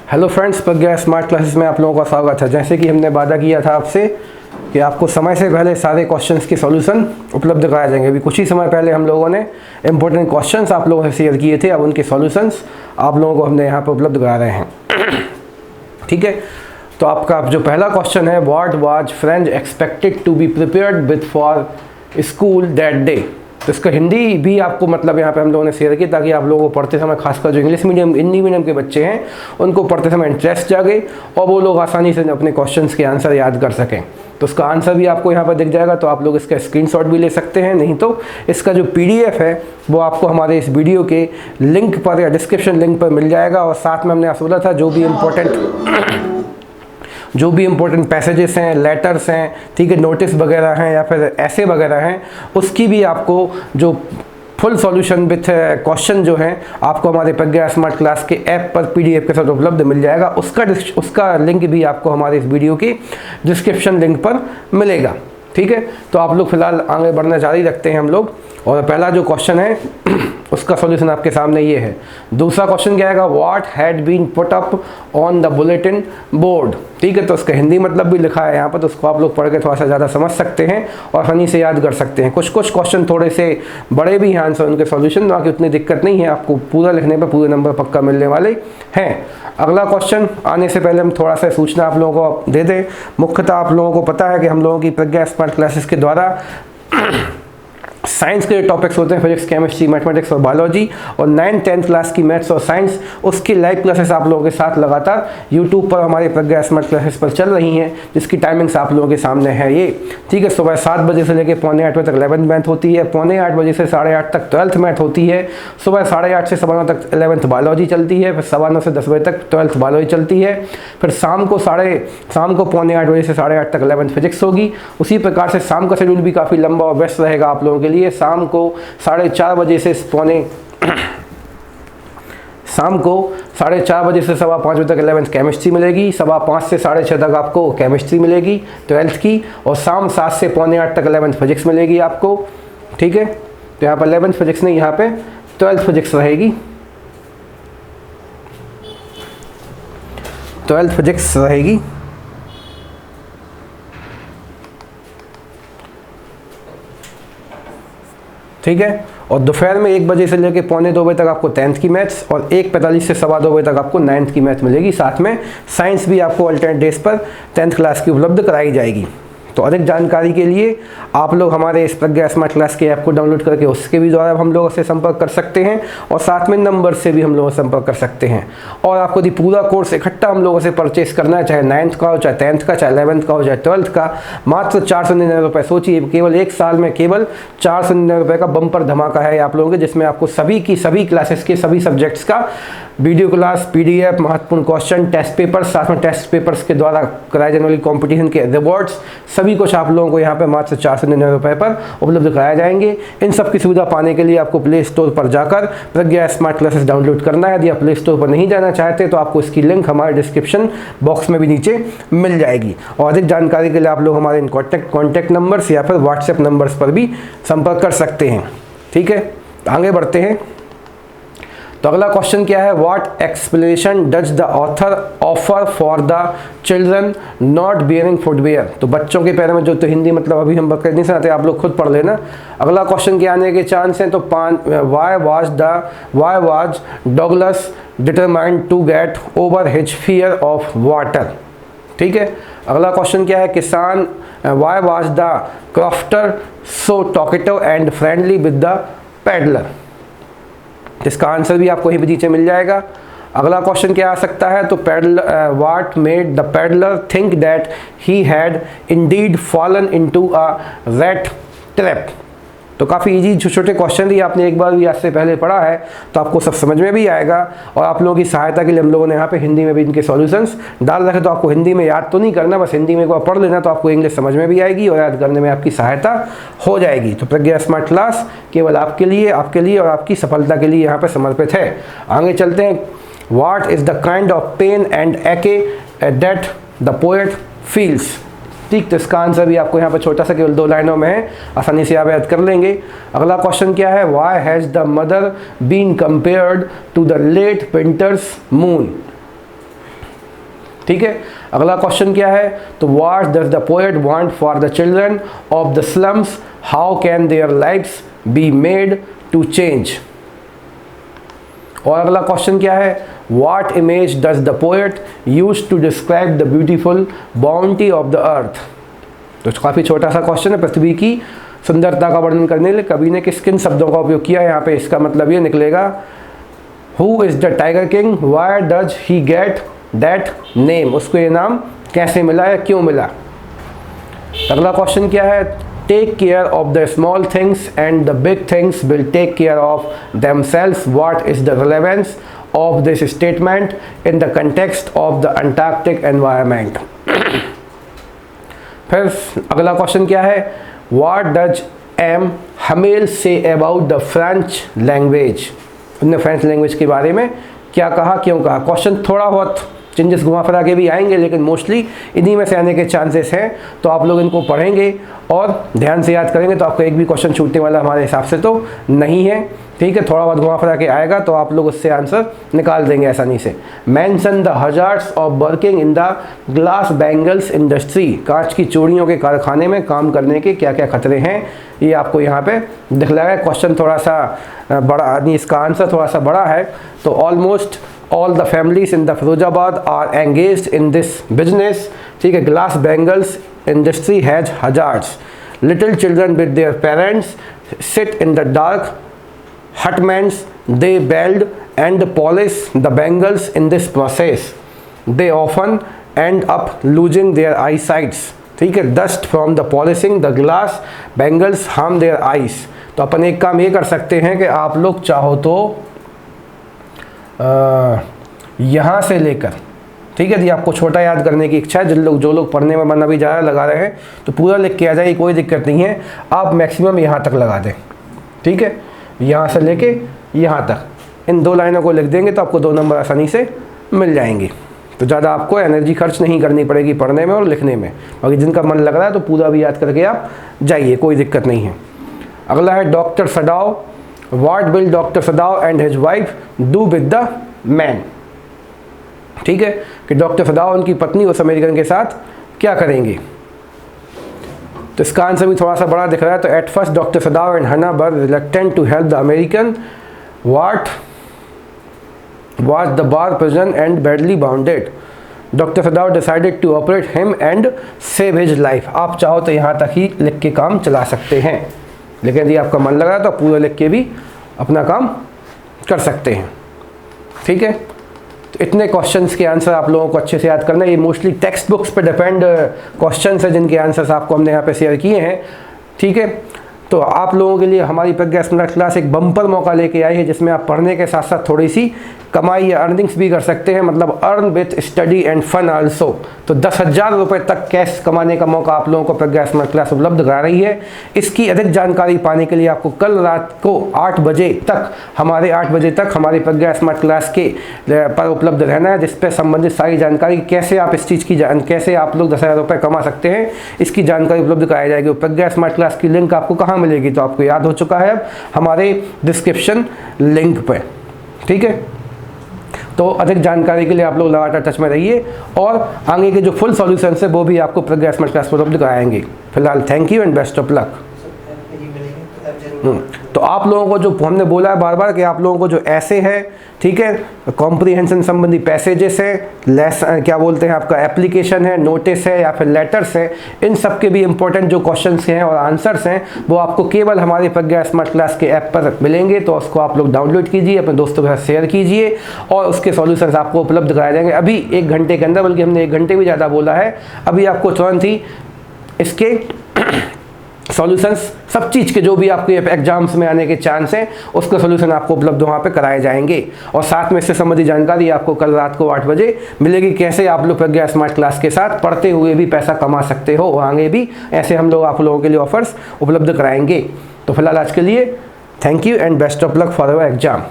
Hello friends, प्रज्ञा smart classes में आप लोगों का स्वागत है। जैसे कि हमने वादा किया था आपसे कि आपको समय से पहले सारे क्वेश्चंस के सॉल्यूशन उपलब्ध कराए जाएंगे। अभी कुछ ही समय पहले हम लोगों ने इंपॉर्टेंट क्वेश्चंस आप लोगों से शेयर किए थे, अब उनके सॉल्यूशंस आप लोगों को हमने यहाँ पर उपलब्ध करा रहे हैं। ठीक है, तो आपका जो पहला क्वेश्चन है, what was French expected to be prepared with for school that day. तो इसका हिंदी भी आपको मतलब यहाँ पे हम लोगों ने शेयर की, ताकि आप लोगों को पढ़ते समय, खासकर जो इंग्लिश मीडियम हिंदी मीडियम के बच्चे हैं, उनको पढ़ते समय इंटरेस्ट जागे और वो लोग आसानी से अपने क्वेश्चंस के आंसर याद कर सकें। तो उसका आंसर भी आपको यहाँ पर दिख जाएगा, तो आप लोग इसका स्क्रीनशॉट भी ले सकते हैं, नहीं तो इसका जो PDF है वो आपको हमारे इस वीडियो के लिंक पर या डिस्क्रिप्शन लिंक पर मिल जाएगा। और साथ में हमने आपसे बोला था जो भी इम्पोर्टेंट पैसेजेस हैं, लेटर्स हैं, ठीक है, नोटिस वगैरह हैं या फिर ऐसे वगैरह हैं, उसकी भी आपको जो फुल सॉल्यूशन विथ क्वेश्चन जो हैं आपको हमारे प्रज्ञा स्मार्ट क्लास के ऐप पर PDF के साथ उपलब्ध मिल जाएगा। उसका लिंक भी आपको हमारे इस वीडियो की डिस्क्रिप्शन लिंक पर मिलेगा। ठीक है, तो आप लोग फिलहाल आगे बढ़ना जारी रखते हैं हम लोग। और पहला जो क्वेश्चन है उसका सॉल्यूशन आपके सामने ये है। दूसरा क्वेश्चन क्या आएगा, what had been put up on the bulletin board. ठीक है, तो उसका हिंदी मतलब भी लिखा है यहाँ पर, तो उसको आप लोग पढ़ के थोड़ा सा ज़्यादा समझ सकते हैं और आसानी से याद कर सकते हैं। कुछ क्वेश्चन थोड़े से बड़े भी हैं आंसर उनके सॉल्यूशन, बाकी उतनी दिक्कत नहीं है, आपको पूरा लिखने पर पूरे नंबर पक्का मिलने वाले हैं। अगला क्वेश्चन आने से पहले हम थोड़ा सा सूचना आप लोगों को दे दें। मुख्यतः आप लोगों को पता है कि हम लोगों की प्रज्ञा स्मार्ट क्लासेस के द्वारा साइंस के जो टॉपिक्स होते हैं, फिजिक्स, केमिस्ट्री, मैथमेटिक्स और बायोलॉजी, और 9th-10th क्लास की मैथ्स और साइंस, उसकी लाइव क्लासेस आप लोगों के साथ लगातार यूट्यूब पर हमारे प्रज्ञा स्मार्ट क्लासेस पर चल रही हैं, जिसकी टाइमिंग्स आप लोगों के सामने है ये। ठीक है, सुबह 7 बजे से लेकर पौने 8 बजे तक 11th मैथ होती है, पौने 8 बजे से 8:30 तक 12th मैथ होती है, सुबह 8:30 से 9:15 तक 11th बायोलॉजी चलती है, फिर 9:15 से 10 बजे तक 12th बायोलॉजी चलती है, फिर शाम को पौने 8 बजे से 8:30 तक 11th फिजिक्स होगी। उसी प्रकार से शाम का शेड्यूल भी काफ़ी लंबा और व्यस्त रहेगा आप लोगों के लिए। शाम को 4:30 बजे से 5:15 बजे तक 11th केमिस्ट्री मिलेगी, 5:15 से 6:30 तक आपको केमिस्ट्री मिलेगी 12th की, और शाम 7 से पौने 8 तक 11th फिजिक्स मिलेगी आपको। ठीक है, तो यहाँ पर 11th फिजिक्स नहीं, यहाँ पे 12th फिजिक्स रहेगी, 12th फिजिक्स रहेगी। ठीक है, और दोपहर में 1 बजे से लेकर पौने 2 बजे तक आपको 10th की मैथ्स, और 1:45 से 2:15 बजे तक आपको 9th की मैथ मिलेगी। साथ में साइंस भी आपको अल्टरनेट डेज पर 10th क्लास की उपलब्ध कराई जाएगी। तो अधिक जानकारी के लिए आप लोग हमारे इस प्रज्ञा स्मार्ट क्लास के ऐप को डाउनलोड करके उसके भी द्वारा हम लोगों से संपर्क कर सकते हैं, और साथ में नंबर से भी हम लोगों से संपर्क कर सकते हैं। और आपको यदि पूरा कोर्स इकट्ठा हम लोगों से परचेस करना है, चाहे 9th का हो, चाहे 10th का, चाहे 11th का हो, चाहे 12th का, मात्र 499 रुपये। सोचिए, केवल 1 साल में केवल 499 रुपये का बम्पर धमाका है आप लोगों के, जिसमें आपको सभी क्लासेस के सभी सब्जेक्ट्स का वीडियो क्लास, PDF, महत्वपूर्ण क्वेश्चन, टेस्ट पेपर, साथ में टेस्ट पेपर्स के द्वारा कराए जाने वाली कॉम्पिटिशन के रिवॉर्ड्स, सभी कुछ आप लोगों को यहाँ पे मात्र 499 रुपये पर उपलब्ध कराए जाएंगे। इन सब की सुविधा पाने के लिए आपको प्ले स्टोर पर जाकर प्रज्ञा स्मार्ट क्लासेस डाउनलोड करना है। यदि आप प्ले स्टोर पर नहीं जाना चाहते तो आपको इसकी लिंक हमारे डिस्क्रिप्शन बॉक्स में भी नीचे मिल जाएगी। और अधिक जानकारी के लिए आप लोग हमारे कॉन्टैक्ट नंबर्स या फिर व्हाट्सएप नंबर्स पर भी संपर्क कर सकते हैं। ठीक है, आगे बढ़ते हैं। तो अगला क्वेश्चन क्या है, what explanation does the author offer for the children not bearing footwear. तो बच्चों के पैरों में जो, तो हिंदी मतलब अभी हम कर नहीं सकते, आप लोग खुद पढ़ लेना। अगला क्वेश्चन के आने के चांस हैं, तो why was Douglas determined to get over his fear of water. ठीक है, अगला क्वेश्चन क्या है, किसान why was the crofter so talkative and friendly with the peddler. इसका आंसर भी आपको यहीं नीचे मिल जाएगा। अगला क्वेश्चन क्या आ सकता है, तो what made the peddler think that he had Indeed fallen into a rat trap. तो काफ़ी इजी छोटे क्वेश्चन ही आपने एक बार भी आज से पहले पढ़ा है, तो आपको सब समझ में भी आएगा। और आप लोगों की सहायता के लिए हम लोगों ने यहाँ पे हिंदी में भी इनके सॉल्यूशंस डाल रखे, तो आपको हिंदी में याद तो नहीं करना, बस हिंदी में एक बार पढ़ लेना, तो आपको इंग्लिश समझ में भी आएगी और याद करने में आपकी सहायता हो जाएगी। तो प्रज्ञा स्मार्ट क्लास केवल आपके लिए और आपकी सफलता के लिए यहाँ पर समर्पित है। आगे चलते हैं। What is the kind of pain and ache that the poet feels. ठीक, तो इसका आंसर भी आपको यहाँ पर छोटा सा केवल 2 लाइनों में है, आसानी से आप याद कर लेंगे। अगला क्वेश्चन क्या है, why has the mother been compared to the late winter's moon. ठीक है, अगला क्वेश्चन क्या है, तो what does the poet want for the children of the slums, how can their lives be made to change. और अगला question क्या है, what image does the poet use to describe the beautiful bounty of the earth. तो काफ़ी छोटा सा question है, पृथ्वी की सुंदरता का वर्णन करने के लिए कवि ने किन शब्दों का उपयोग किया है। यहाँ पे इसका मतलब ये निकलेगा, who is the tiger king, why does he get that name, उसको ये नाम कैसे मिला या क्यों मिला। अगला क्वेश्चन क्या है, take care of the small things and the big things will take care of themselves, what is the relevance of this statement in the context of the Antarctic environment. फिर अगला क्वेश्चन क्या है, what does M Hamel say about the French language, उन्होंने French language के बारे में क्या कहा, क्यों कहा। क्वेश्चन थोड़ा बहुत चेंजेस घुमा फिरा के भी आएंगे, लेकिन मोस्टली इन्हीं में से आने के चांसेस हैं। तो आप लोग इनको पढ़ेंगे और ध्यान से याद करेंगे तो आपको एक भी क्वेश्चन छूटने वाला हमारे हिसाब से तो नहीं है। ठीक है, थोड़ा बहुत घुमा फिरा के आएगा तो आप लोग उससे आंसर निकाल देंगे आसानी से। Mention the hazards of working in the glass bangles industry, कांच की चूड़ियों के कारखाने में काम करने के क्या क्या खतरे हैं, ये आपको यहाँ पे दिखलाया है। क्वेश्चन थोड़ा सा बड़ा, इसका आंसर थोड़ा सा बड़ा है। तो almost all the families in the Firozabad are engaged in this business। ठीक है, glass bangles industry has hazards। Little children with their parents sit in the dark hutments, they build and polish the bangles in this process। They often end up losing their eyesight। ठीक है, dust from the polishing the glass bangles harm their eyes। तो अपन एक काम ये कर सकते हैं कि आप लोग चाहो तो यहाँ से लेकर, ठीक है, यदि आपको छोटा याद करने की इच्छा है, जो लोग पढ़ने में मन अभी ज़्यादा लगा रहे हैं तो पूरा लिख के आ जाइए, कोई दिक्कत नहीं है। आप मैक्सिमम यहाँ तक लगा दें। ठीक है, यहाँ से लेके यहाँ तक इन 2 लाइनों को लिख देंगे तो आपको 2 नंबर आसानी से मिल जाएंगे। तो ज़्यादा आपको एनर्जी खर्च नहीं करनी पड़ेगी पढ़ने में और लिखने में। बाकी जिनका मन लग रहा है तो पूरा भी याद करके आप जाइए, कोई दिक्कत नहीं है। अगला है doctor सदाव, what will doctor Sadao and his wife do with the man. ठीक है, कि डॉक्टर सदाव उनकी पत्नी उस अमेरिकन के साथ क्या करेंगे। तो इसका आंसर भी थोड़ा सा बड़ा दिख रहा है। तो at first doctor Sadao and Hana were reluctant to help the American, what was the war prison and badly wounded. Doctor Sadao decided to operate him and save his life. आप चाहो तो यहाँ तक ही लिख के काम चला सकते हैं, लेकिन यदि आपका मन लगा तो पूरा लिख के भी अपना काम कर सकते हैं। ठीक है, तो इतने क्वेश्चंस के आंसर आप लोगों को अच्छे से याद करना है। ये मोस्टली टेक्स्ट बुक्स पे डिपेंड क्वेश्चंस है जिनके आंसर्स आपको हमने यहाँ पे शेयर किए हैं। ठीक है, तो आप लोगों के लिए हमारी प्रज्ञा स्मार्ट क्लास एक बम्पर मौका लेके आई है, जिसमें आप पढ़ने के साथ साथ थोड़ी सी कमाई या अर्निंग्स भी कर सकते हैं, मतलब earn with study and fun also. तो 10,000 रुपये तक कैश कमाने का मौका आप लोगों को प्रज्ञा स्मार्ट क्लास उपलब्ध करा रही है। इसकी अधिक जानकारी पाने के लिए आपको कल रात को 8 बजे तक हमारी प्रज्ञा स्मार्ट क्लास के पर उपलब्ध रहना है, जिस पर संबंधित सारी जानकारी, कैसे आप इस चीज़ की कैसे आप लोग 10,000 रुपये कमा सकते हैं, इसकी जानकारी उपलब्ध कराई जाएगी। प्रज्ञा स्मार्ट क्लास की लिंक आपको कहाँ मिलेगी, तो आपको याद हो चुका है अब, हमारे डिस्क्रिप्शन लिंक पे। ठीक है, तो अधिक जानकारी के लिए आप लोग लगातार टच में रहिए और आगे के जो फुल सॉल्यूशन है वो भी आपको प्रज्ञा स्मार्ट क्लास पर उपलब्ध कराएंगे। फिलहाल thank you and best of luck. तो आप लोगों को जो हमने बोला है बार बार कि आप लोगों को जो ऐसे है, ठीक है, कॉम्प्रीहेंशन संबंधी पैसेजेस है, क्या बोलते हैं आपका एप्लीकेशन है, नोटिस है या फिर लेटर्स है, इन सब के भी इंपॉर्टेंट जो क्वेश्चंस हैं और आंसर्स हैं वो आपको केवल हमारे प्रज्ञा स्मार्ट क्लास के ऐप पर मिलेंगे। तो उसको आप लोग डाउनलोड कीजिए, अपने दोस्तों के साथ शेयर कीजिए और उसके सॉल्यूशंस आपको उपलब्ध कराए जाएंगे अभी 1 घंटे के अंदर, बल्कि हमने 1 घंटे भी ज़्यादा बोला है। अभी आपको तुरंत ही इसके सॉल्यूशंस सब चीज़ के जो भी आपके एग्जाम्स में आने के चांस हैं उसके सॉल्यूशन आपको उपलब्ध वहाँ पे कराए जाएंगे और साथ में इससे संबंधित जानकारी आपको कल रात को 8 बजे मिलेगी, कैसे आप लोग प्रज्ञा स्मार्ट क्लास के साथ पढ़ते हुए भी पैसा कमा सकते हो और आगे भी ऐसे हम लोग आप लोगों के लिए ऑफर्स उपलब्ध कराएंगे। तो फिलहाल आज के लिए thank you and best of luck for your exam.